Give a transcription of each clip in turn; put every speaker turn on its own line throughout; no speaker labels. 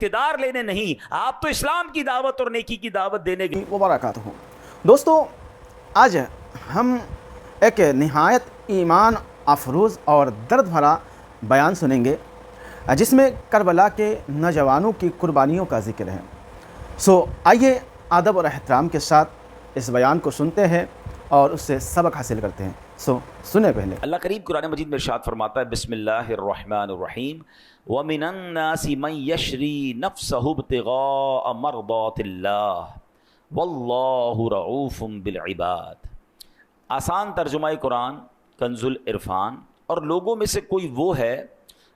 اقتدار لینے نہیں، آپ تو اسلام کی دعوت اور نیکی کی دعوت دینے کے
وبرکاتہ۔ دوستو، آج ہم ایک نہایت ایمان افروز اور درد بھرا بیان سنیں گے جس میں کربلا کے نوجوانوں کی قربانیوں کا ذکر ہے۔ آئیے ادب اور احترام کے ساتھ اس بیان کو سنتے ہیں اور اس سے سبق حاصل کرتے ہیں۔ سنیں پہلے۔
اللہ کریم قرآن مجید میں ارشاد فرماتا ہے، بسم اللہ الرحمن الرحیم، وَمِنَ النَّاسِ مَن يَشْرِي نَفْسَهُ ابْتِغَاءَ مَرْضَاتِ اللَّهِ وَاللَّهُ رَءُوفٌ بِالْعِبَادِ۔ آسان ترجمہ قرآن کنز العرفان۔ اور لوگوں میں سے کوئی وہ ہے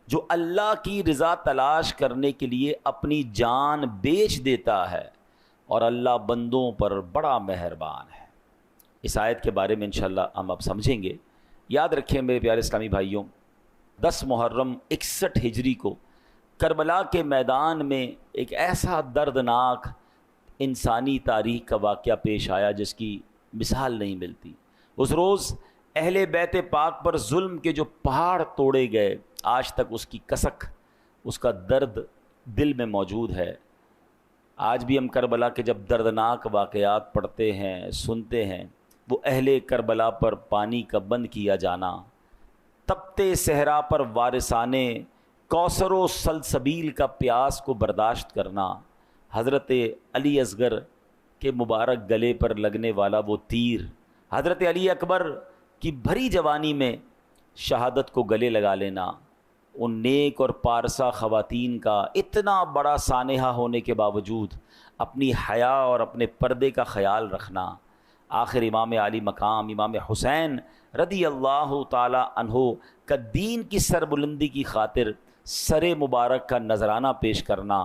جو اللہ کی رضا تلاش کرنے کے لیے اپنی جان بیچ دیتا ہے، اور اللہ بندوں پر بڑا مہربان ہے۔ اس آیت کے بارے میں انشاءاللہ ہم اب سمجھیں گے۔ یاد رکھیں میرے پیارے اسلامی بھائیوں، 10 محرم 61 ہجری کو کربلا کے میدان میں ایک ایسا دردناک انسانی تاریخ کا واقعہ پیش آیا جس کی مثال نہیں ملتی۔ اس روز اہل بیت پاک پر ظلم کے جو پہاڑ توڑے گئے، آج تک اس کی کسک، اس کا درد دل میں موجود ہے۔ آج بھی ہم کربلا کے جب دردناک واقعات پڑھتے ہیں، سنتے ہیں، وہ اہل کربلا پر پانی کا بند کیا جانا، تپتے صحرا پر وارثانے کوثر و سلسبیل کا پیاس کو برداشت کرنا، حضرت علی اصغر کے مبارک گلے پر لگنے والا وہ تیر، حضرت علی اکبر کی بھری جوانی میں شہادت کو گلے لگا لینا، ان نیک اور پارسا خواتین کا اتنا بڑا سانحہ ہونے کے باوجود اپنی حیا اور اپنے پردے کا خیال رکھنا، آخر امام علی مقام امام حسین رضی اللہ تعالی عنہ کا دین کی سربلندی کی خاطر سر مبارک کا نذرانہ پیش کرنا،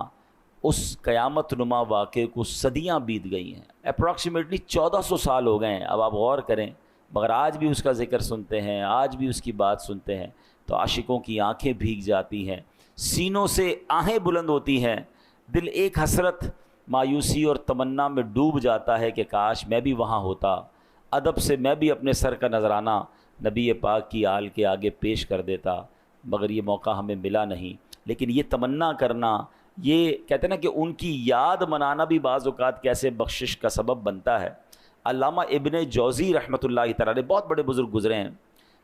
اس قیامت نما واقعے کو صدیاں بیت گئی ہیں، اپروکسیمیٹلی 1400 سال ہو گئے ہیں۔ اب آپ غور کریں، مگر آج بھی اس کا ذکر سنتے ہیں، آج بھی اس کی بات سنتے ہیں تو عاشقوں کی آنکھیں بھیگ جاتی ہیں، سینوں سے آہیں بلند ہوتی ہیں، دل ایک حسرت، مایوسی اور تمنا میں ڈوب جاتا ہے کہ کاش میں بھی وہاں ہوتا، ادب سے میں بھی اپنے سر کا نذرانہ نبی پاک کی آل کے آگے پیش کر دیتا، مگر یہ موقع ہمیں ملا نہیں۔ لیکن یہ تمنا کرنا، یہ کہتے ہیں نا کہ ان کی یاد منانا بھی بعض اوقات کیسے بخشش کا سبب بنتا ہے۔ علامہ ابن جوزی رحمۃ اللہ تعالی علیہ، بہت بڑے بزرگ گزرے ہیں،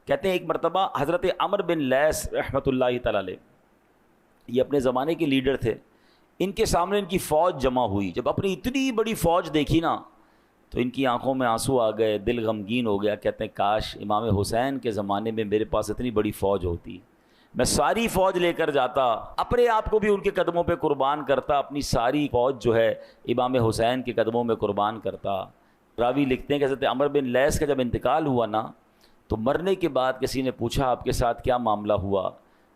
کہتے ہیں ایک مرتبہ حضرت عمرو بن لیث رحمۃ اللہ تعالی علیہ، یہ اپنے زمانے کے لیڈر تھے، ان کے سامنے ان کی فوج جمع ہوئی، جب اپنی اتنی بڑی فوج دیکھی نا تو ان کی آنکھوں میں آنسو آ گئے، دل غمگین ہو گیا، کہتے ہیں کاش امام حسین کے زمانے میں میرے پاس اتنی بڑی فوج ہوتی، میں ساری فوج لے کر جاتا، اپنے آپ کو بھی ان کے قدموں پہ قربان کرتا، اپنی ساری فوج جو ہے امام حسین کے قدموں میں قربان کرتا۔ راوی لکھتے ہیں کہ حضرت عمرو بن لیث کا جب انتقال ہوا نا تو مرنے کے بعد کسی نے پوچھا آپ کے ساتھ کیا معاملہ ہوا،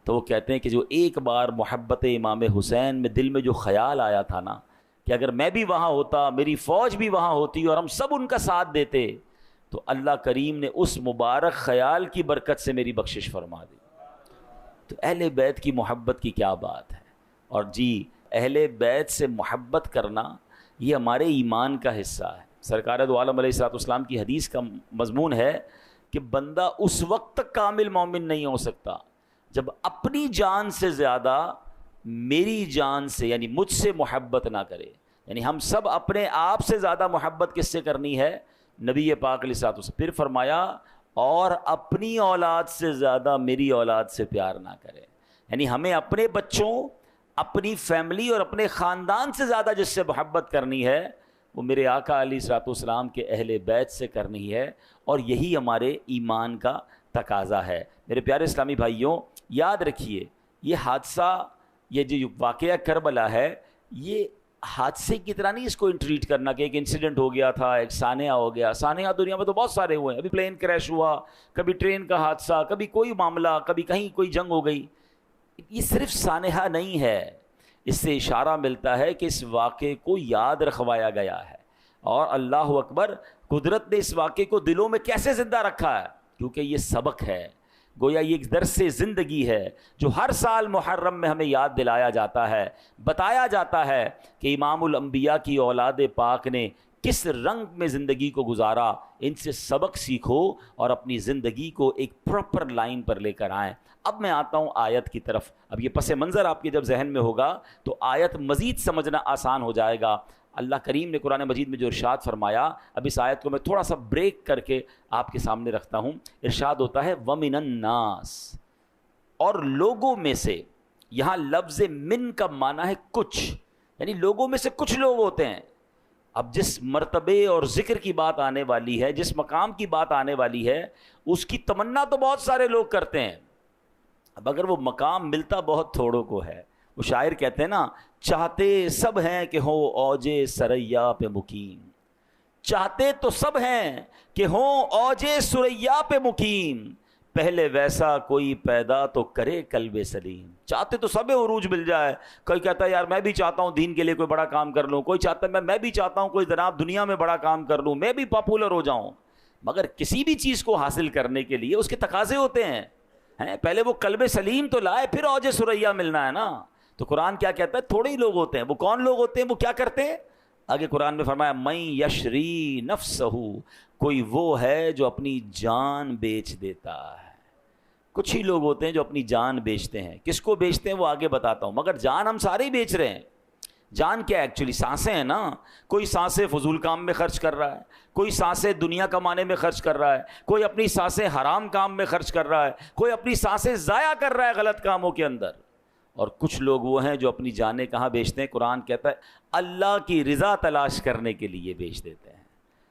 تو وہ کہتے ہیں کہ جو ایک بار محبت امام حسین میں دل میں جو خیال آیا تھا نا کہ اگر میں بھی وہاں ہوتا، میری فوج بھی وہاں ہوتی اور ہم سب ان کا ساتھ دیتے، تو اللہ کریم نے اس مبارک خیال کی برکت سے میری بخشش فرما دی۔ تو اہل بیت کی محبت کی کیا بات ہے، اور جی اہل بیت سے محبت کرنا یہ ہمارے ایمان کا حصہ ہے۔ سرکار دو عالم علیہ السلام کی حدیث کا مضمون ہے کہ بندہ اس وقت تک کامل مومن نہیں ہو سکتا جب اپنی جان سے زیادہ میری جان سے یعنی مجھ سے محبت نہ کرے۔ یعنی ہم سب اپنے آپ سے زیادہ محبت کس سے کرنی ہے؟ نبی پاک علیہ الصلوۃ والسلام۔ پھر فرمایا اور اپنی اولاد سے زیادہ میری اولاد سے پیار نہ کرے۔ یعنی ہمیں اپنے بچوں، اپنی فیملی اور اپنے خاندان سے زیادہ جس سے محبت کرنی ہے وہ میرے آقا علیہ الصلوۃ والسلام کے اہل بیت سے کرنی ہے، اور یہی ہمارے ایمان کا تقاضا ہے۔ میرے پیارے اسلامی بھائیوں، یاد رکھیے یہ حادثہ، یہ جو واقعہ کربلا ہے، یہ حادثے کی طرح نہیں اس کو انٹریٹ کرنا کہ ایک انسیڈنٹ ہو گیا تھا، ایک سانحہ ہو گیا۔ سانحہ دنیا میں تو بہت سارے ہوئے ہیں، ابھی پلین کریش ہوا، کبھی ٹرین کا حادثہ، کبھی کوئی معاملہ، کبھی کہیں کوئی جنگ ہو گئی۔ یہ صرف سانحہ نہیں ہے، اس سے اشارہ ملتا ہے کہ اس واقعے کو یاد رکھوایا گیا ہے، اور اللہ اکبر، قدرت نے اس واقعے کو دلوں میں کیسے زندہ رکھا ہے، کیونکہ یہ سبق ہے، گویا یہ ایک درس زندگی ہے جو ہر سال محرم میں ہمیں یاد دلایا جاتا ہے، بتایا جاتا ہے کہ امام الانبیاء کی اولاد پاک نے کس رنگ میں زندگی کو گزارا، ان سے سبق سیکھو اور اپنی زندگی کو ایک پراپر لائن پر لے کر آئیں۔ اب میں آتا ہوں آیت کی طرف۔ اب یہ پس منظر آپ کے جب ذہن میں ہوگا تو آیت مزید سمجھنا آسان ہو جائے گا۔ اللہ کریم نے قرآن مجید میں جو ارشاد فرمایا، اب اس آیت کو میں تھوڑا سا بریک کر کے آپ کے سامنے رکھتا ہوں۔ ارشاد ہوتا ہے وَمِنَ النَّاسِ، اور لوگوں میں سے، یہاں لفظ من کا معنی ہے کچھ، یعنی لوگوں میں سے کچھ لوگ ہوتے ہیں۔ اب جس مرتبے اور ذکر کی بات آنے والی ہے، جس مقام کی بات آنے والی ہے، اس کی تمنا تو بہت سارے لوگ کرتے ہیں، اب اگر وہ مقام ملتا بہت تھوڑوں کو ہے۔ وہ شاعر کہتے ہیں نا، چاہتے سب ہیں کہ ہو اوج سریا پہ مقیم، چاہتے تو سب ہیں کہ ہوں اوج سریا پہ مقیم، پہلے ویسا کوئی پیدا تو کرے قلب سلیم۔ چاہتے تو سب عروج مل جائے، کوئی کہتا ہے یار میں بھی چاہتا ہوں دین کے لیے کوئی بڑا کام کر لوں، کوئی چاہتا ہے میں بھی چاہتا ہوں کوئی جناب دنیا میں بڑا کام کر لوں، میں بھی پاپولر ہو جاؤں، مگر کسی بھی چیز کو حاصل کرنے کے لیے اس کے تقاضے ہوتے ہیں، پہلے وہ قلب سلیم تو لائے، پھر اوج سریا ملنا ہے نا۔ تو قرآن کیا کہتا ہے؟ تھوڑے ہی لوگ ہوتے ہیں۔ وہ کون لوگ ہوتے ہیں؟ وہ کیا کرتے ہیں؟ آگے قرآن میں فرمایا من یشری نفسہ، کوئی وہ ہے جو اپنی جان بیچ دیتا ہے۔ کچھ ہی لوگ ہوتے ہیں جو اپنی جان بیچتے ہیں۔ کس کو بیچتے ہیں وہ آگے بتاتا ہوں، مگر جان ہم سارے ہی بیچ رہے ہیں۔ جان کیا ایکچولی؟ سانسیں ہیں نا۔ کوئی سانسیں فضول کام میں خرچ کر رہا ہے، کوئی سانسیں دنیا کمانے میں خرچ کر رہا ہے، کوئی اپنی سانسیں حرام کام میں خرچ کر رہا ہے، کوئی اپنی سانسیں ضائع کر رہا ہے غلط کاموں کے اندر، اور کچھ لوگ وہ ہیں جو اپنی جانیں کہاں بیچتے ہیں؟ قرآن کہتا ہے اللہ کی رضا تلاش کرنے کے لیے بیچ دیتے ہیں۔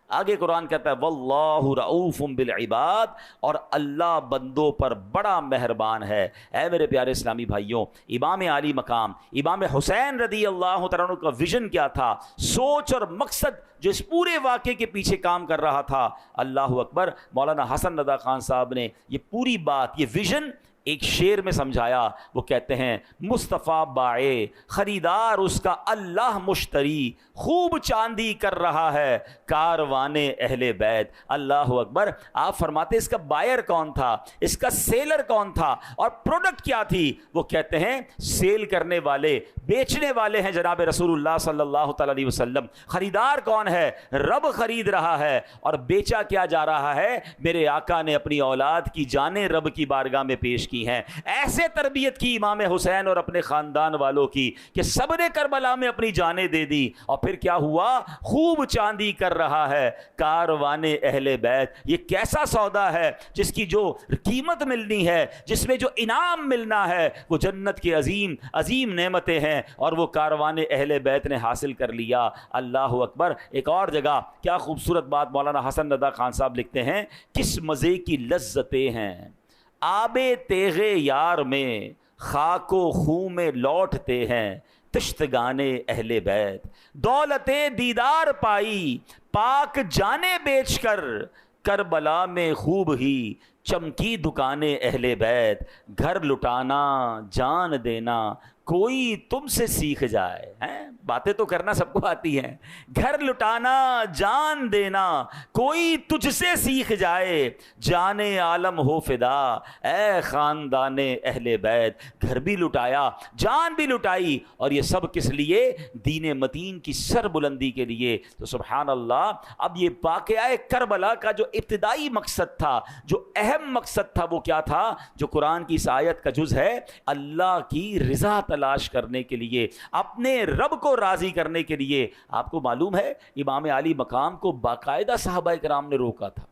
آگے قرآن کہتا ہے واللہ رؤوف بالعباد، اور اللہ بندوں پر بڑا مہربان ہے۔ اے میرے پیارے اسلامی بھائیوں، امام عالی مقام امام حسین رضی اللہ تعالیٰ عنہ کا ویژن کیا تھا، سوچ اور مقصد جو اس پورے واقعے کے پیچھے کام کر رہا تھا، اللہ اکبر، مولانا حسن رضا خان صاحب نے یہ پوری بات، یہ ویژن ایک شعر میں سمجھایا۔ وہ کہتے ہیں مصطفیٰ بائے خریدار اس کا اللہ مشتری، خوب چاندی کر رہا ہے کاروان اہل بیت۔ اللہ اکبر۔ آپ فرماتے اس کا بائر کون تھا، اس کا سیلر کون تھا، اور پروڈکٹ کیا تھی؟ وہ کہتے ہیں سیل کرنے والے، بیچنے والے ہیں جناب رسول اللہ صلی اللہ تعالی علیہ وسلم۔ خریدار کون ہے؟ رب خرید رہا ہے، اور بیچا کیا جا رہا ہے؟ میرے آقا نے اپنی اولاد کی جانیں رب کی بارگاہ میں پیش کی ہیں۔ ایسے تربیت کی امام حسین اور اپنے خاندان والوں کی کہ سب نے کربلا میں اپنی جانیں دے دی، اور پھر کیا ہوا؟ خوب چاندی کر رہا ہے کاروان اہل بیت۔ یہ کیسا سودا ہے جس کی جو قیمت ملنی ہے، جس میں جو انعام ملنا ہے، وہ جنت کے عظیم عظیم نعمتیں ہیں، اور وہ کاروان اہل بیت نے حاصل کر لیا۔ اللہ اکبر۔ ایک اور جگہ کیا خوبصورت بات مولانا حسن رضا خان صاحب لکھتے ہیں، کس مزے کی لذتیں ہیں آب تیغ یار میں، خاک و خوں میں لوٹتے ہیں تشتگانے اہل بیت۔ دولت دیدار پائی پاک جانے بیچ کر، کربلا میں خوب ہی چمکی دکانیں اہل بیت۔ گھر لٹانا جان دینا کوئی تم سے سیکھ جائے، باتیں تو کرنا سب کو آتی ہیں، گھر لٹانا جان دینا کوئی تجھ سے سیکھ جائے، جان عالم ہو فدا اے خاندان اہل بیت۔ گھر بھی لٹایا، جان بھی لٹائی، اور یہ سب کس لیے؟ دین متین کی سر بلندی کے لیے۔ تو سبحان اللہ، اب یہ واقعہ کربلا کا جو ابتدائی مقصد تھا، جو اہم مقصد تھا، وہ کیا تھا؟ جو قرآن کی اس آیت کا جز ہے، اللہ کی رضا تلاش کرنے کے لیے، اپنے رب کو راضی کرنے کے لیے۔ آپ کو معلوم ہے امام عالی مقام کو باقاعدہ صحابہ کرام نے روکا تھا،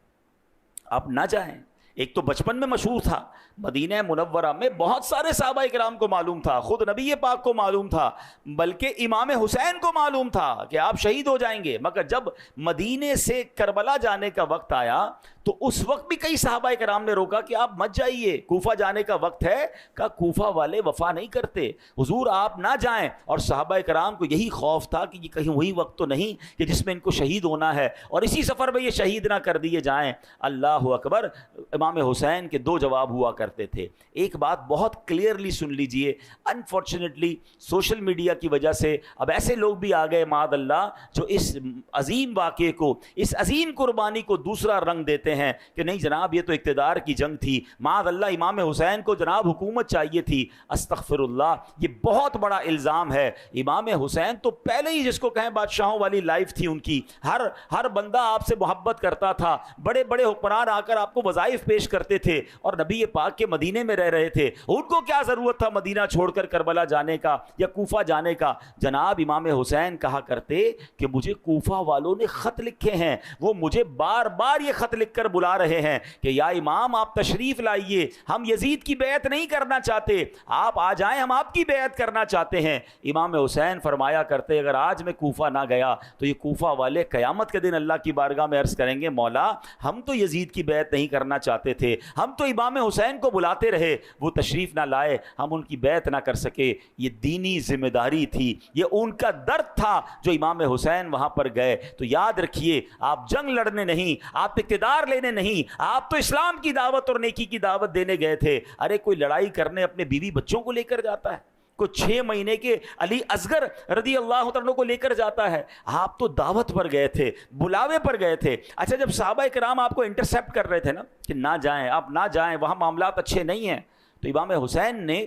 آپ نہ جائیں۔ ایک تو بچپن میں مشہور تھا، مدینہ منورہ میں بہت سارے صحابہ کرام کو معلوم تھا، خود نبی پاک کو معلوم تھا، بلکہ امام حسین کو معلوم تھا کہ آپ شہید ہو جائیں گے، مگر جب مدینے سے کربلا جانے کا وقت آیا تو اس وقت بھی کئی صحابہ کرام نے روکا کہ آپ مت جائیے، کوفہ جانے کا وقت ہے۔ کہا کوفہ والے وفا نہیں کرتے، حضور آپ نہ جائیں۔ اور صحابہ کرام کو یہی خوف تھا کہ یہ کہیں وہی وقت تو نہیں کہ جس میں ان کو شہید ہونا ہے، اور اسی سفر میں یہ شہید نہ کر دیے جائیں۔ اللہ اکبر۔ امام حسین کے دو جواب ہوا کرتے تھے۔ ایک بات بہت کلیئرلی سن لیجئے، انفارچونیٹلی سوشل میڈیا کی وجہ سے اب ایسے لوگ بھی آ گئے معاذ اللہ جو اس عظیم واقعے کو، اس عظیم قربانی کو دوسرا رنگ دیتے ہیں کہ نہیں جناب یہ تو اقتدار کی جنگ تھی، معاذ اللہ امام حسین کو جناب حکومت چاہیے تھی. استغفر اللہ، یہ بہت بڑا الزام ہے. امام حسین تو پہلے ہی جس کو کہیں بادشاہوں والی لائف تھی ان کی، ہر بندہ آپ سے محبت کرتا تھا، بڑے بڑے حکمران آ کر آپ کو وظائف پیش کرتے تھے اور نبی پاک کے مدینے میں رہ رہے تھے. ان کو کیا ضرورت تھا مدینہ چھوڑ کر کربلا جانے کا یا کوفہ جانے کا؟ جناب امام حسین کہا کرتے کہ مجھے کوفہ والوں نے خط لکھے ہیں، وہ مجھے بار بار یہ خط لکھ کر بلا رہے ہیں کہ یا امام آپ تشریف لائیے، ہم یزید کی بیعت نہیں کرنا چاہتے، آپ آ جائیں، ہم آپ کی بیعت کرنا چاہتے ہیں. امام حسین فرمایا کرتے اگر آج میں کوفہ نہ گیا تو یہ کوفہ والے قیامت کے دن اللہ کی بارگاہ میں عرض کریں گے مولا ہم تو یزید کی بیعت نہیں کرنا چاہتے تھے، ہم تو امام حسین کو بلاتے رہے، وہ تشریف نہ لائے، ہم ان کی بیعت نہ کر سکے. یہ دینی ذمہ داری تھی، یہ ان کا درد تھا جو امام حسین وہاں پر گئے. تو یاد رکھیے آپ جنگ لڑنے نہیں، آپ اقتدار لینے نہیں، آپ تو اسلام کی دعوت اور نیکی کی دعوت دینے گئے تھے. ارے کوئی لڑائی کرنے اپنے بیوی بچوں کو لے کر جاتا ہے، کوئی 6 مہینے کے علی اصغر رضی اللہ عنہ کو لے کر جاتا ہے. آپ تو دعوت پر گئے تھے، بلاوے پر گئے تھے. اچھا جب صحابہ کرام آپ کو انٹرسیپٹ کر رہے تھے نا کہ نہ جائیں، آپ نہ جائیں، وہاں معاملات اچھے نہیں ہیں، تو امام حسین نے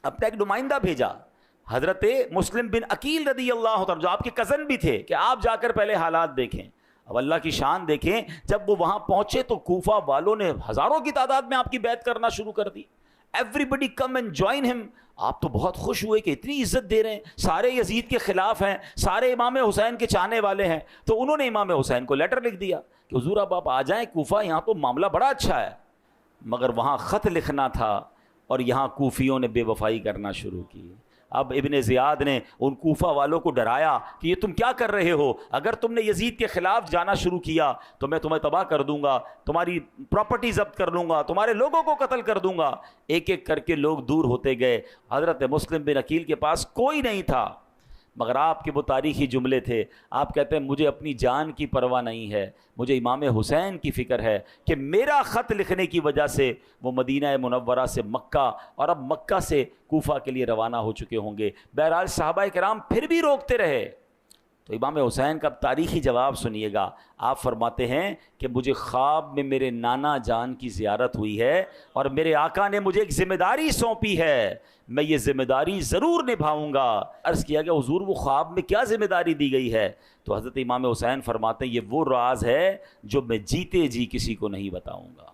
اپنا ایک نمائندہ بھیجا حضرت مسلم بن عقیل رضی اللہ عنہ جو آپ کے کزن بھی تھے کہ آپ جا کر پہلے حالات دیکھیں. اب اللہ کی شان دیکھیں، جب وہ وہاں پہنچے تو کوفہ والوں نے ہزاروں کی تعداد میں آپ کی بیعت کرنا شروع کر دی. Everybody come and join ہم. آپ تو بہت خوش ہوئے کہ اتنی عزت دے رہے ہیں، سارے یزید کے خلاف ہیں، سارے امام حسین کے چاہنے والے ہیں. تو انہوں نے امام حسین کو لیٹر لکھ دیا کہ حضور اب آپ آ جائیں کوفہ، یہاں تو معاملہ بڑا اچھا ہے. مگر وہاں خط لکھنا تھا اور یہاں کوفیوں نے بے وفائی کرنا شروع کی. اب ابن زیاد نے ان کوفہ والوں کو ڈرایا کہ یہ تم کیا کر رہے ہو، اگر تم نے یزید کے خلاف جانا شروع کیا تو میں تمہیں تباہ کر دوں گا، تمہاری پراپرٹی ضبط کر لوں گا، تمہارے لوگوں کو قتل کر دوں گا. ایک ایک کر کے لوگ دور ہوتے گئے. حضرت مسلم بن عقیل کے پاس کوئی نہیں تھا، مگر آپ کے وہ تاریخی جملے تھے. آپ کہتے ہیں مجھے اپنی جان کی پرواہ نہیں ہے، مجھے امام حسین کی فکر ہے کہ میرا خط لکھنے کی وجہ سے وہ مدینہ منورہ سے مکہ اور اب مکہ سے کوفہ کے لیے روانہ ہو چکے ہوں گے. بہرحال صحابہ کرام پھر بھی روکتے رہے. تو امام حسین کا تاریخی جواب سنیے گا. آپ فرماتے ہیں کہ مجھے خواب میں میرے نانا جان کی زیارت ہوئی ہے اور میرے آقا نے مجھے ایک ذمہ داری سونپی ہے، میں یہ ذمہ داری ضرور نبھاؤں گا. عرض کیا کہ حضور وہ خواب میں کیا ذمہ داری دی گئی ہے؟ تو حضرت امام حسین فرماتے ہیں یہ وہ راز ہے جو میں جیتے جی کسی کو نہیں بتاؤں گا.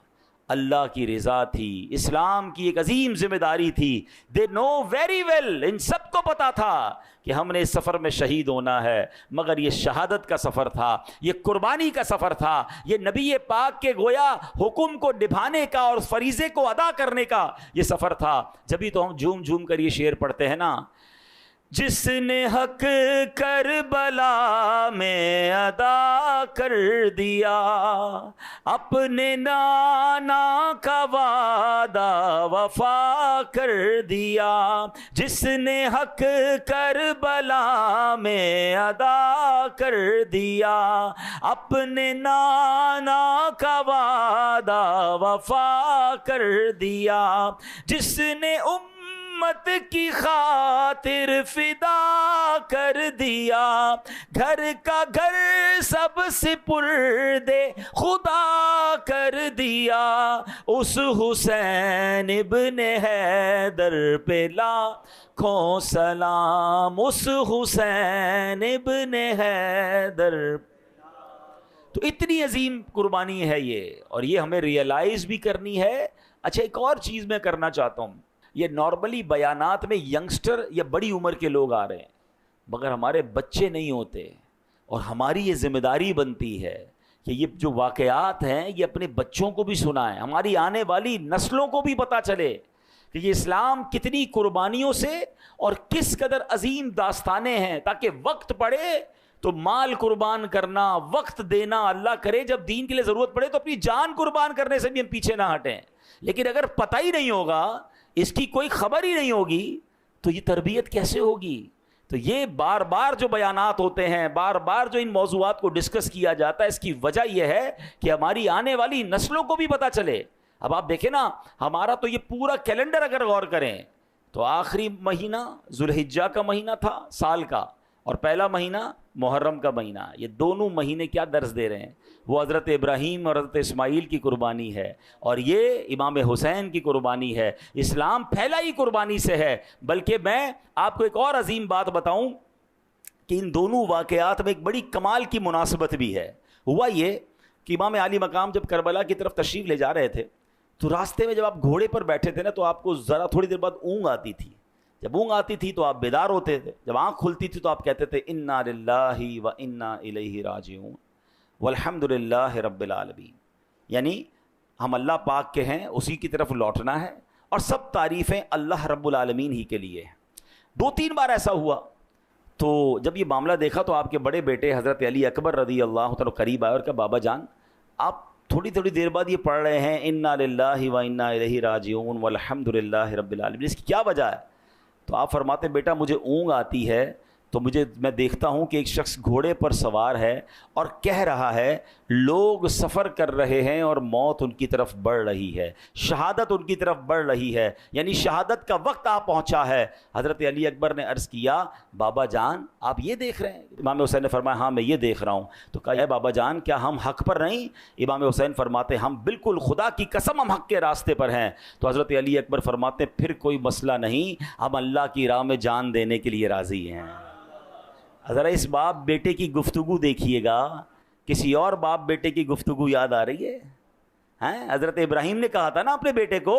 اللہ کی رضا تھی، اسلام کی ایک عظیم ذمہ داری تھی. دے نو ویری ویل، ان سب کو پتا تھا کہ ہم نے اس سفر میں شہید ہونا ہے، مگر یہ شہادت کا سفر تھا، یہ قربانی کا سفر تھا، یہ نبی پاک کے گویا حکم کو نبھانے کا اور فریضے کو ادا کرنے کا یہ سفر تھا. جبھی تو ہم جھوم جھوم کر یہ شعر پڑھتے ہیں نا، جس نے حق کربلا میں ادا کر دیا، اپنے نانا کا وعدہ وفا کر دیا. جس نے حق کربلا میں ادا کر دیا، اپنے نانا کا وعدہ وفا کر دیا. جس نے امت کی خاطر فدا کر دیا، گھر کا گھر سب سپرد خدا کر دیا. اس حسین ابن حیدر پہ لاکھوں سلام، اس حسین ابن حیدر. تو اتنی عظیم قربانی ہے یہ، اور یہ ہمیں ریئلائز بھی کرنی ہے. اچھا ایک اور چیز میں کرنا چاہتا ہوں، یہ نارملی بیانات میں ینگسٹر یا بڑی عمر کے لوگ آ رہے ہیں، مگر ہمارے بچے نہیں ہوتے، اور ہماری یہ ذمہ داری بنتی ہے کہ یہ جو واقعات ہیں یہ اپنے بچوں کو بھی سنائیں، ہماری آنے والی نسلوں کو بھی پتہ چلے کہ یہ اسلام کتنی قربانیوں سے اور کس قدر عظیم داستانیں ہیں، تاکہ وقت پڑے تو مال قربان کرنا، وقت دینا، اللہ کرے جب دین کے لیے ضرورت پڑے تو اپنی جان قربان کرنے سے بھی ہم پیچھے نہ ہٹیں. لیکن اگر پتہ ہی نہیں ہوگا، اس کی کوئی خبر ہی نہیں ہوگی، تو یہ تربیت کیسے ہوگی؟ تو یہ بار بار جو بیانات ہوتے ہیں، بار بار جو ان موضوعات کو ڈسکس کیا جاتا ہے، اس کی وجہ یہ ہے کہ ہماری آنے والی نسلوں کو بھی پتہ چلے. اب آپ دیکھیں نا، ہمارا تو یہ پورا کیلنڈر اگر غور کریں تو آخری مہینہ ذوالحجہ کا مہینہ تھا سال کا، اور پہلا مہینہ محرم کا مہینہ، یہ دونوں مہینے کیا درس دے رہے ہیں؟ وہ حضرت ابراہیم اور حضرت اسماعیل کی قربانی ہے، اور یہ امام حسین کی قربانی ہے۔ اسلام پھیلا ہی قربانی سے ہے۔ بلکہ میں آپ کو ایک اور عظیم بات بتاؤں کہ ان دونوں واقعات میں ایک بڑی کمال کی مناسبت بھی ہے۔ ہوا یہ کہ امام عالی مقام جب کربلا کی طرف تشریف لے جا رہے تھے تو راستے میں جب آپ گھوڑے پر بیٹھے تھے نا تو آپ کو ذرا تھوڑی دیر بعد اونگ آتی تھی۔ جب اونگ آتی تھی تو آپ بیدار ہوتے تھے، جب آنکھ کھلتی تھی تو آپ کہتے تھے انا للہ و انا الیہ راجعون والحمد للہ رب العالمین، یعنی ہم اللہ پاک کے ہیں، اسی کی طرف لوٹنا ہے، اور سب تعریفیں اللہ رب العالمین ہی کے لیے ہیں۔ 2-3 بار ایسا ہوا تو جب یہ معاملہ دیکھا تو آپ کے بڑے بیٹے حضرت علی اکبر رضی اللہ تعالیٰ قریب آئے اور کہا بابا جان آپ تھوڑی دیر بعد یہ پڑھ رہے ہیں انا للہ و انا الیہ راجعون والحمد للہ رب العالمین، اس کی کیا وجہ ہے؟ تو آپ فرماتے بیٹا مجھے اونگ آتی ہے تو میں دیکھتا ہوں کہ ایک شخص گھوڑے پر سوار ہے اور کہہ رہا ہے لوگ سفر کر رہے ہیں اور موت ان کی طرف بڑھ رہی ہے، شہادت ان کی طرف بڑھ رہی ہے، یعنی شہادت کا وقت آ پہنچا ہے۔ حضرت علی اکبر نے عرض کیا بابا جان آپ یہ دیکھ رہے ہیں؟ امام حسین نے فرمایا ہاں میں یہ دیکھ رہا ہوں۔ تو کہا اے بابا جان کیا ہم حق پر نہیں؟ امام حسین فرماتے ہم بالکل، خدا کی قسم ہم حق کے راستے پر ہیں۔ تو حضرت علی اکبر فرماتے پھر کوئی مسئلہ نہیں، ہم اللہ کی راہ میں جان دینے کے لیے راضی ہیں۔ ذرا اس باپ بیٹے کی گفتگو دیکھیے گا، کسی اور باپ بیٹے کی گفتگو یاد آ رہی ہے؟ حضرت ابراہیم نے کہا تھا نا اپنے بیٹے کو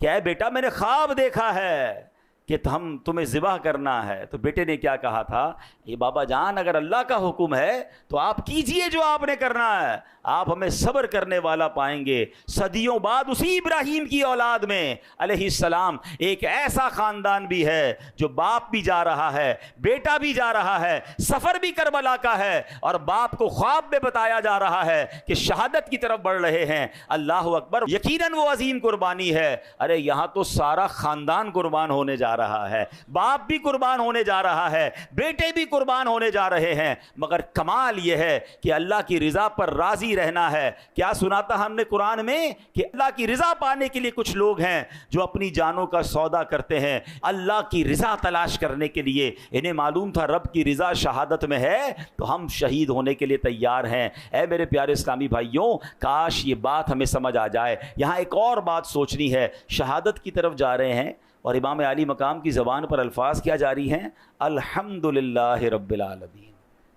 کہ اے بیٹا میں نے خواب دیکھا ہے کہ ہم تمہیں ذبح کرنا ہے۔ تو بیٹے نے کیا کہا تھا؟ یہ بابا جان اگر اللہ کا حکم ہے تو آپ کیجئے جو آپ نے کرنا ہے، آپ ہمیں صبر کرنے والا پائیں گے۔ صدیوں بعد اسی ابراہیم کی اولاد میں علیہ السلام ایک ایسا خاندان بھی ہے جو باپ بھی جا رہا ہے، بیٹا بھی جا رہا ہے، سفر بھی کربلا کا ہے، اور باپ کو خواب میں بتایا جا رہا ہے کہ شہادت کی طرف بڑھ رہے ہیں۔ اللہ اکبر، یقیناً وہ عظیم قربانی ہے۔ ارے یہاں تو سارا خاندان قربان ہونے جا رہا ہے، باپ بھی قربان ہونے جا رہا ہے، بیٹے بھی قربان ہونے جا رہے ہیں، مگر کمال یہ ہے کہ اللہ کی رضا پر راضی رہنا ہے۔ کیا سناتا ہم نے قرآن میں کہ اللہ کی رضا پانے کے لیے کچھ لوگ ہیں جو اپنی جانوں کا سودا کرتے ہیں اللہ کی رضا تلاش کرنے کے لیے۔ انہیں معلوم تھا رب کی رضا شہادت میں ہے تو ہم شہید ہونے کے لیے تیار ہیں۔ اے میرے پیارے اسلامی بھائیوں، کاش یہ بات ہمیں سمجھ آ جائے۔ یہاں ایک اور بات سوچنی ہے، شہادت کی طرف جا رہے ہیں اور امام علی مقام کی زبان پر الفاظ کیا جاری ہیں؟ الحمدللہ رب العالمین۔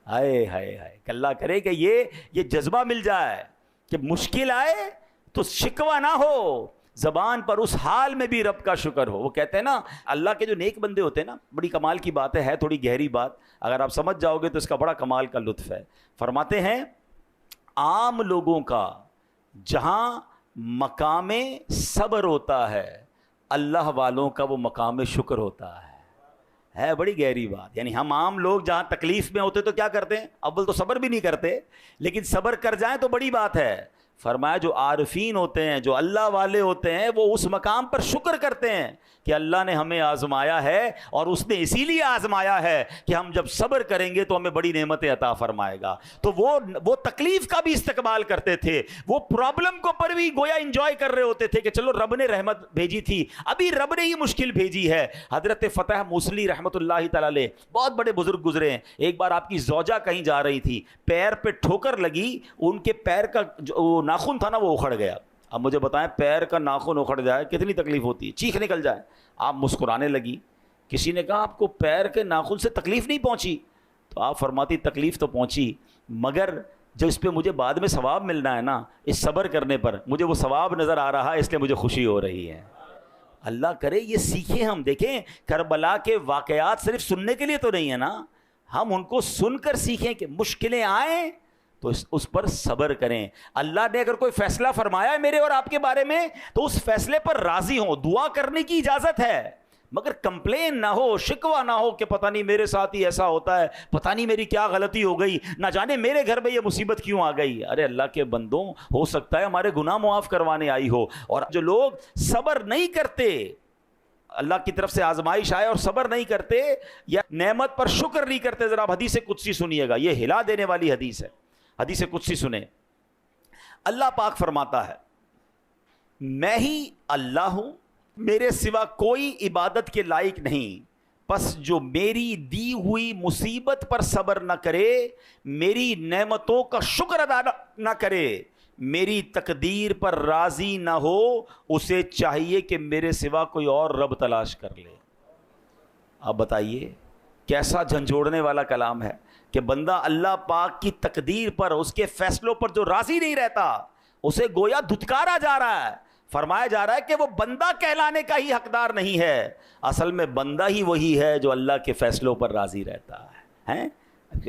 ہائے ہائے ہائے، اللہ کرے کہ یہ جذبہ مل جائے کہ مشکل آئے تو شکوہ نہ ہو، زبان پر اس حال میں بھی رب کا شکر ہو۔ وہ کہتے ہیں نا اللہ کے جو نیک بندے ہوتے ہیں نا، بڑی کمال کی بات ہے تھوڑی گہری بات، اگر آپ سمجھ جاؤ گے تو اس کا بڑا کمال کا لطف ہے۔ فرماتے ہیں عام لوگوں کا جہاں مقام صبر ہوتا ہے، اللہ والوں کا وہ مقام شکر ہوتا ہے بڑی گہری بات۔ یعنی ہم عام لوگ جہاں تکلیف میں ہوتے تو کیا کرتے ہیں؟ اول تو صبر بھی نہیں کرتے، لیکن صبر کر جائیں تو بڑی بات ہے۔ فرمایا جو عارفین ہوتے ہیں، جو اللہ والے ہوتے ہیں، وہ اس مقام پر شکر کرتے ہیں کہ اللہ نے ہمیں آزمایا ہے، اور اس نے اسی لیے آزمایا ہے کہ ہم جب صبر کریں گے تو ہمیں بڑی نعمتیں عطا فرمائے گا۔ تو وہ تکلیف کا بھی استقبال کرتے تھے، وہ پرابلم کو پر بھی گویا انجوائے کر رہے ہوتے تھے کہ چلو رب نے رحمت بھیجی تھی، ابھی رب نے ہی مشکل بھیجی ہے۔ حضرت فتح موصلی رحمۃ اللہ تعالی علیہ بہت بڑے بزرگ گزرے ہیں۔ ایک بار آپ کی زوجہ کہیں جا رہی تھی، پیر پہ ٹھوکر لگی، ان کے پیر کا جو ناخن تھا نا وہ اکھڑ گیا۔ اب مجھے بتائیں پیر کا ناخن اکھڑ جائے کتنی تکلیف ہوتی ہے، چیخ نکل جائے۔ آپ مسکرانے لگی۔ کسی نے کہا آپ کو پیر کے ناخن سے تکلیف نہیں پہنچی؟ تو آپ فرماتی تکلیف تو پہنچی، مگر جو اس پہ مجھے بعد میں ثواب ملنا ہے نا، اس صبر کرنے پر مجھے وہ ثواب نظر آ رہا ہے، اس لیے مجھے خوشی ہو رہی ہے۔ اللہ کرے یہ سیکھیں ہم۔ دیکھیں کربلا کے واقعات صرف سننے کے لیے تو نہیں ہے نا، ہم ان کو سن کر سیکھیں کہ مشکلیں آئیں تو اس پر صبر کریں۔ اللہ نے اگر کوئی فیصلہ فرمایا ہے میرے اور آپ کے بارے میں تو اس فیصلے پر راضی ہوں، دعا کرنے کی اجازت ہے، مگر کمپلین نہ ہو، شکوہ نہ ہو کہ پتہ نہیں میرے ساتھ ہی ایسا ہوتا ہے، پتہ نہیں میری کیا غلطی ہو گئی، نہ جانے میرے گھر میں یہ مصیبت کیوں آ گئی۔ ارے اللہ کے بندوں، ہو سکتا ہے ہمارے گناہ معاف کروانے آئی ہو۔ اور جو لوگ صبر نہیں کرتے، اللہ کی طرف سے آزمائش آئے اور صبر نہیں کرتے یا نعمت پر شکر نہیں کرتے، ذرا حدیث قدسی سنیے گا، یہ ہلا دینے والی حدیث ہے۔ حدیث قدسی سنیں، اللہ پاک فرماتا ہے میں ہی اللہ ہوں، میرے سوا کوئی عبادت کے لائق نہیں، پس جو میری دی ہوئی مصیبت پر صبر نہ کرے، میری نعمتوں کا شکر ادا نہ کرے، میری تقدیر پر راضی نہ ہو، اسے چاہیے کہ میرے سوا کوئی اور رب تلاش کر لے۔ اب بتائیے کیسا جھنجھوڑنے والا کلام ہے کہ بندہ اللہ پاک کی تقدیر پر، اس کے فیصلوں پر جو راضی نہیں رہتا، اسے گویا دھتکارا جا رہا ہے، فرمایا جا رہا ہے کہ وہ بندہ کہلانے کا ہی حقدار نہیں ہے، اصل میں بندہ ہی وہی ہے جو اللہ کے فیصلوں پر راضی رہتا ہے۔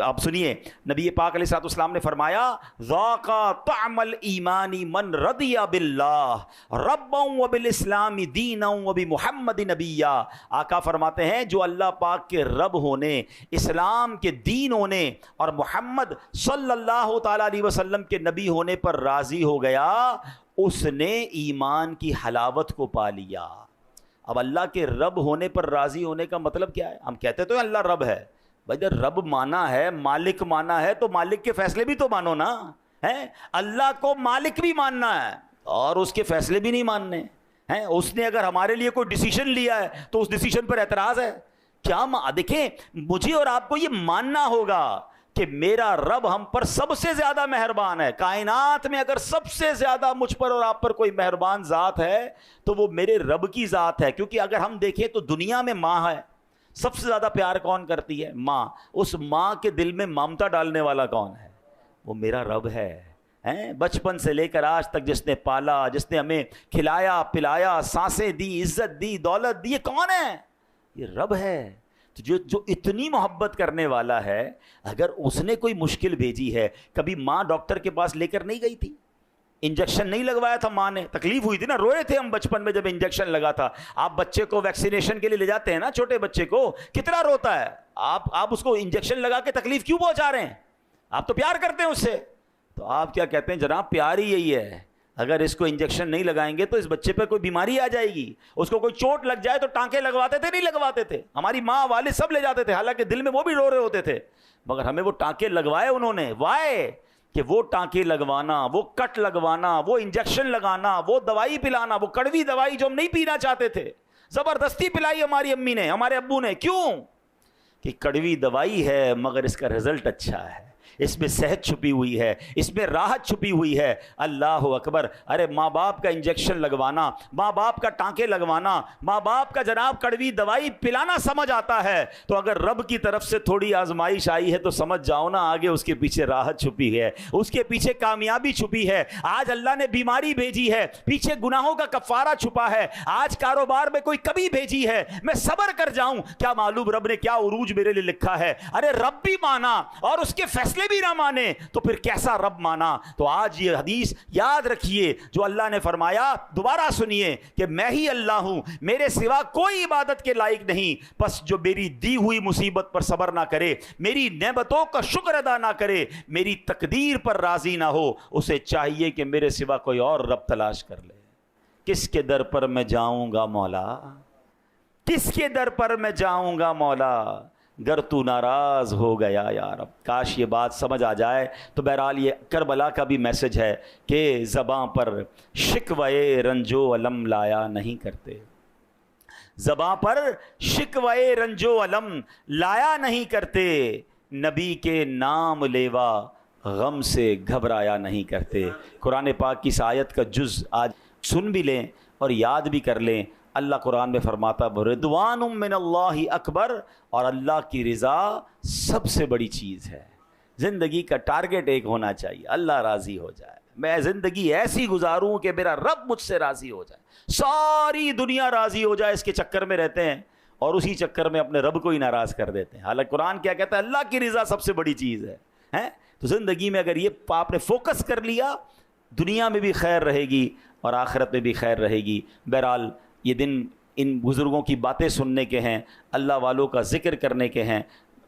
آپ سنیے، نبی پاک علیہ الصلوۃ والسلام نے فرمایا ذاق طعم الایمان من رضی باللہ ربا وبالاسلام دینا وبمحمد نبیا۔ آقا فرماتے ہیں جو اللہ پاک کے رب ہونے، اسلام کے دین ہونے اور محمد صلی اللہ تعالی علیہ وسلم کے نبی ہونے پر راضی ہو گیا، اس نے ایمان کی حلاوت کو پا لیا۔ اب اللہ کے رب ہونے پر راضی ہونے کا مطلب کیا ہے؟ ہم کہتے تو ہیں اللہ رب ہے، بھائی جب رب مانا ہے، مالک مانا ہے، تو مالک کے فیصلے بھی تو مانو نا، ہے اللہ کو مالک بھی ماننا ہے اور اس کے فیصلے بھی نہیں ماننے ہیں۔ اس نے اگر ہمارے لیے کوئی ڈیسیشن لیا ہے تو اس ڈیسیشن پر اعتراض ہے کیا؟ دیکھیں، مجھے اور آپ کو یہ ماننا ہوگا کہ میرا رب ہم پر سب سے زیادہ مہربان ہے۔ کائنات میں اگر سب سے زیادہ مجھ پر اور آپ پر کوئی مہربان ذات ہے تو وہ میرے رب کی ذات ہے، کیونکہ اگر ہم دیکھیں تو دنیا میں ماں ہے، سب سے زیادہ پیار کون کرتی ہے؟ ماں۔ اس ماں کے دل میں ممتا ڈالنے والا کون ہے؟ وہ میرا رب ہے۔ بچپن سے لے کر آج تک جس نے پالا، جس نے ہمیں کھلایا پلایا، سانسیں دی، عزت دی، دولت دی، یہ کون ہے؟ یہ رب ہے۔ تو جو اتنی محبت کرنے والا ہے، اگر اس نے کوئی مشکل بھیجی ہے، کبھی ماں ڈاکٹر کے پاس لے کر نہیں گئی تھی؟ انجیکشن نہیں لگوایا تھا ماں نے، تکلیف ہوئی تھی نا، روئے تھے ہم بچپن میں جب انجیکشن لگا تھا۔ آپ بچے کو ویکسینیشن کے لیے لے جاتے ہیں نا، چھوٹے بچے کو کتنا روتا ہے، آپ اس کو انجیکشن لگا کے تکلیف کیوں پہنچا رہے ہیں؟ آپ تو پیار کرتے ہیں اس سے۔ تو آپ کیا کہتے ہیں؟ جناب پیار ہی یہی ہے، اگر اس کو انجیکشن نہیں لگائیں گے تو اس بچے پہ کوئی بیماری آ جائے گی، اس کو کوئی چوٹ لگ جائے تو ٹانکے لگواتے تھے نہیں لگواتے تھے؟ ہماری ماں والد سب لے جاتے تھے، حالانکہ دل میں وہ بھی رو رہے ہوتے تھے، مگر ہمیں وہ ٹانکے لگوائے انہوں نے۔ وائے کہ وہ ٹانکے لگوانا، وہ کٹ لگوانا، وہ انجیکشن لگانا، وہ دوائی پلانا، وہ کڑوی دوائی جو ہم نہیں پینا چاہتے تھے، زبردستی پلائی ہماری امی نے، ہمارے ابو نے۔ کیوں؟ کہ کڑوی دوائی ہے مگر اس کا رزلٹ اچھا ہے، اس میں صحت چھپی ہوئی ہے، اس میں راحت چھپی ہوئی ہے۔ اللہ اکبر! ارے ماں باپ کا انجیکشن لگوانا، ماں باپ کا ٹانکے لگوانا، ماں باپ کا جناب کڑوی دوائی پلانا سمجھ آتا ہے، تو اگر رب کی طرف سے تھوڑی آزمائش آئی ہے تو سمجھ جاؤ نا آگے اس کے پیچھے راحت چھپی ہے، اس کے پیچھے کامیابی چھپی ہے۔ آج اللہ نے بیماری بھیجی ہے، پیچھے گناہوں کا کفارہ چھپا ہے۔ آج کاروبار میں کوئی کمی بھیجی ہے، میں صبر کر جاؤں، کیا معلوم رب نے کیا عروج میرے لیے لکھا ہے۔ ارے رب بھی مانا اور اس کے فیصلے بھی نہ مانے تو پھر کیسا رب مانا؟ تو آج یہ حدیث یاد رکھیے جو اللہ نے فرمایا، دوبارہ سنیے کہ میں ہی اللہ ہوں، میرے سوا کوئی عبادت کے لائق نہیں، پس جو میری دی ہوئی مصیبت پر صبر نہ کرے، میری نعمتوں کا شکر ادا نہ کرے، میری تقدیر پر راضی نہ ہو، اسے چاہیے کہ میرے سوا کوئی اور رب تلاش کر لے۔ کس کے در پر میں جاؤں گا مولا؟ کس کے در پر میں جاؤں گا مولا؟ گر تو ناراض ہو گیا یا رب۔ کاش یہ بات سمجھ آ جائے۔ تو بہرحال یہ کربلا کا بھی میسج ہے کہ زباں پر شکوے رنج و علم لایا نہیں کرتے، زباں پر شکوے رنج و علم لایا نہیں کرتے، نبی کے نام لیوا غم سے گھبرایا نہیں کرتے۔ قرآن پاک کی اس آیت کا جز آج سن بھی لیں اور یاد بھی کر لیں۔ اللہ قرآن میں فرماتا رضوان من اللہ اکبر، اور اللہ کی رضا سب سے بڑی چیز ہے۔ زندگی کا ٹارگٹ ایک ہونا چاہیے، اللہ راضی ہو جائے، میں زندگی ایسی گزاروں کہ میرا رب مجھ سے راضی ہو جائے، ساری دنیا راضی ہو جائے، اس کے چکر میں رہتے ہیں اور اسی چکر میں اپنے رب کو ہی ناراض کر دیتے ہیں۔ حالانکہ قرآن کیا کہتا ہے؟ اللہ کی رضا سب سے بڑی چیز ہے۔ تو زندگی میں اگر یہ آپ نے فوکس کر لیا، دنیا میں بھی خیر رہے گی اور آخرت میں بھی خیر رہے گی۔ بہرحال یہ دن ان بزرگوں کی باتیں سننے کے ہیں، اللہ والوں کا ذکر کرنے کے ہیں۔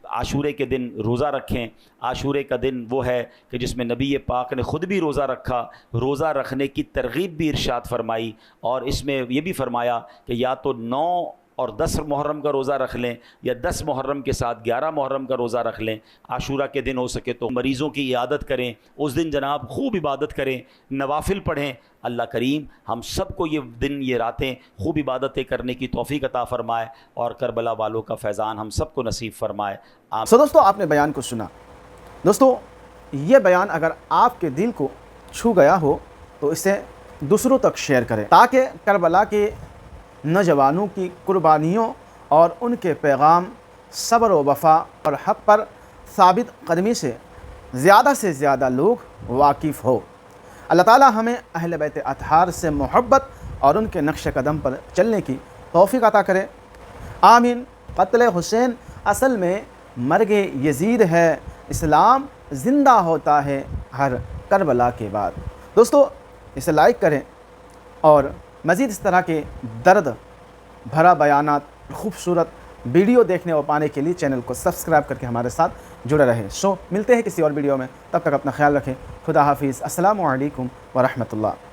عاشورے کے دن روزہ رکھیں۔ عاشورے کا دن وہ ہے کہ جس میں نبی پاک نے خود بھی روزہ رکھا، روزہ رکھنے کی ترغیب بھی ارشاد فرمائی، اور اس میں یہ بھی فرمایا کہ یا تو 9 اور 10 محرم کا روزہ رکھ لیں یا 10 محرم کے ساتھ 11 محرم کا روزہ رکھ لیں. عاشورہ کے دن ہو سکے تو مریضوں کی عیادت کریں, اس دن جناب خوب عبادت کریں, نوافل پڑھیں. اللہ کریم ہم سب کو یہ دن یہ راتیں خوب عبادتیں کرنے کی توفیق عطا فرمائے اور کربلا والوں کا فیضان ہم سب کو نصیب فرمائے.
دوستو آپ نے بیان کو سنا. دوستو یہ بیان اگر آپ کے دل کو چھو گیا ہو تو اسے دوسروں تک شیئر کریں تاکہ کربلا کے نوجوانوں کی قربانیوں اور ان کے پیغام صبر و وفا اور حق پر ثابت قدمی سے زیادہ لوگ واقف ہو. اللہ تعالی ہمیں اہل بیت اطہار سے محبت اور ان کے نقش قدم پر چلنے کی توفیق عطا کرے. آمین. قتل حسین اصل میں مرگ یزید ہے, اسلام زندہ ہوتا ہے ہر کربلا کے بعد. دوستو اسے لائک کریں اور مزید اس طرح کے درد بھرا بیانات, خوبصورت ویڈیو دیکھنے اور پانے کے لیے چینل کو سبسکرائب کر کے ہمارے ساتھ جڑے رہیں. ملتے ہیں کسی اور ویڈیو میں, تب تک اپنا خیال رکھیں. خدا حافظ. السلام علیکم ورحمۃ اللہ.